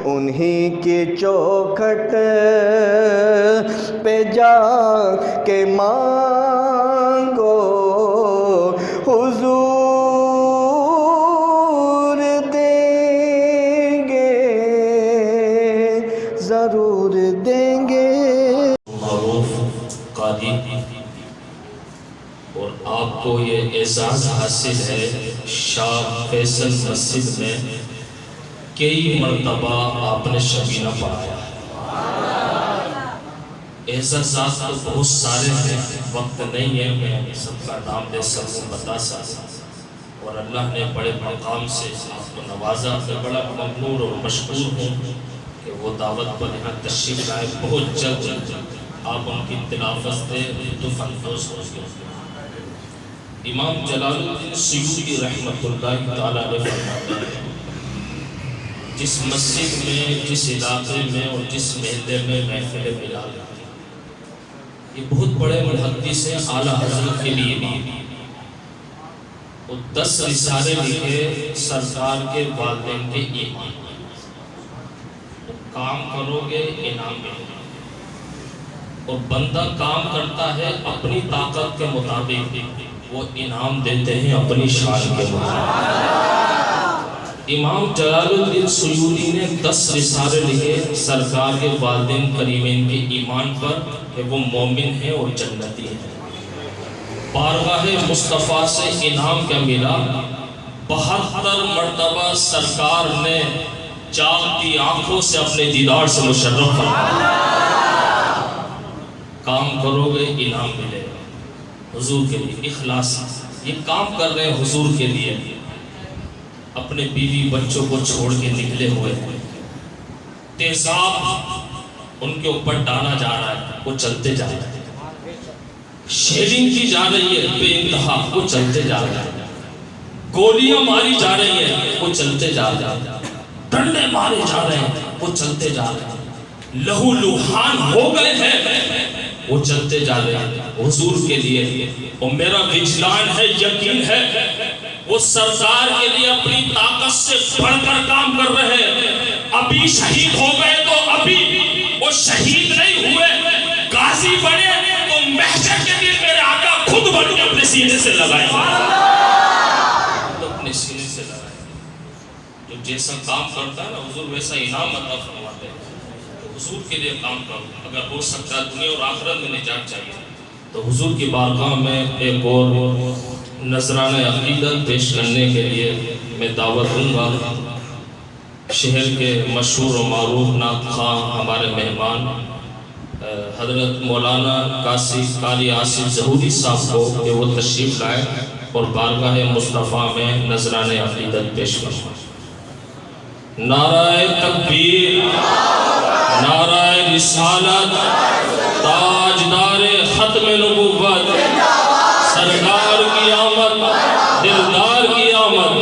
انہی کی چوکھٹ پہ جا کے مانگو حضور دیں گے، ضرور دیں گے۔ معروف قاری اور آپ کو یہ اعزاز حاصل ہے شاہ فیصل مسجد میں کئی مرتبہ آپ نے شبینہ پڑھایا ہے۔ اعزازات تو بہت سارے ہیں، وقت نہیں ہے میں سب کا نام دے سکوں بتا سکوں، اور اللہ نے بڑے مقام سے آپ کو نوازا۔ میں بڑا ممنون اور مشکور ہوں کہ وہ دعوت پر یہاں تشریف لائے۔ بہت جلد آپ ان کی تلاوت سے لطف اندوز ہو گئے۔ امام جلال الدین سیوطی رحمۃ اللہ تعالیٰ علیہ فرماتے ہیں جس مسجد میں، جس علاقے میں اور جس محلے میں محفل ملاد ہوتی ہے، یہ بہت بڑے محدث ہیں اعلیٰ حضرت کے لیے بھی، اور 10 رسالے لکھے سرکار کے والدین کے ایمان۔ کام کرو گے انعام ملے گا، اور بندہ کام کرتا ہے اپنی طاقت کے مطابق، وہ انعام دیتے ہیں اپنی شان کے مطابق۔ امام جلال الدین سیوطی نے 10 رسالے لکھے سرکار کے والدین کریمین کے ایمان پر کہ وہ مومن ہیں اور جنتی ہیں۔ بارگاہ مصطفیٰ سے انعام کیا ملا؟ 72 مرتبہ سرکار نے جاگتی آنکھوں سے اپنے دیدار سے مشرف فرمایا۔ کام کرو گے انعام ملے گا، حضور کے لیے اخلاص، یہ کام کر رہے ہیں حضور کے لیے، اپنے بیوی بچوں کو چھوڑ کے نکلے ہوئے ہیں، تیزاب ان کے اوپر ڈالا جا رہا ہے، وہ چلتے جا رہے ہیں، شیلنگ کی جا رہی ہے بے انتہا، وہ چلتے جا رہے ہیں، گولیاں ماری جا رہی ہیں، وہ چلتے جا رہے ہیں، ڈنڈے مارے جا رہے ہیں، وہ چلتے جا رہے ہیں، لہو لوہان ہو گئے ہیں، وہ چلتے جا رہے ہیں حضور کے لیے۔ اور میرا وجدان ہے، یقین ہے، وہ سرکار کے لیے اپنی طاقت سے بڑھ کر کام کر رہے ہیں۔ ابھی شہید ہو گئے تو ابھی وہ شہید نہیں ہوئے، غازی بنے تو محشر کے دن میرے آقا خود بن کے اپنے سینے سے لگائیں گے، اپنے سینے سے لگائیں گے۔ جو جیسا کام کرتا ہے نا حضور ویسا انعام عطا فرماتے ہیں۔ حضور کے لیے کام کرو، اگر ہو سکتا ہے دنیا اور آخرت میں نجات چاہیے تو حضور کی بارگاہ میں ایک اور نذرانہ عقیدت پیش کرنے کے لیے میں دعوت دوں گا۔ شہر کے مشہور و معروف نعت خواں ہمارے مہمان حضرت مولانا قاری آصف ظہوری صاحب کو کہ وہ تشریف لائے اور بارگاہ مصطفیٰ میں نذرانہ عقیدت پیش کریں۔ نعرہ تکبیر، نعرہ رسالت، تاجدار ختم نبوت، سرکار کی آمد، دلدار کی آمد،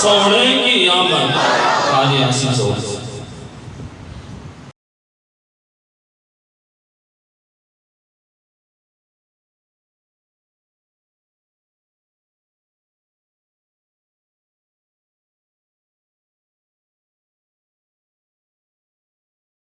سونے کی آمد، قاری آصف ظہوری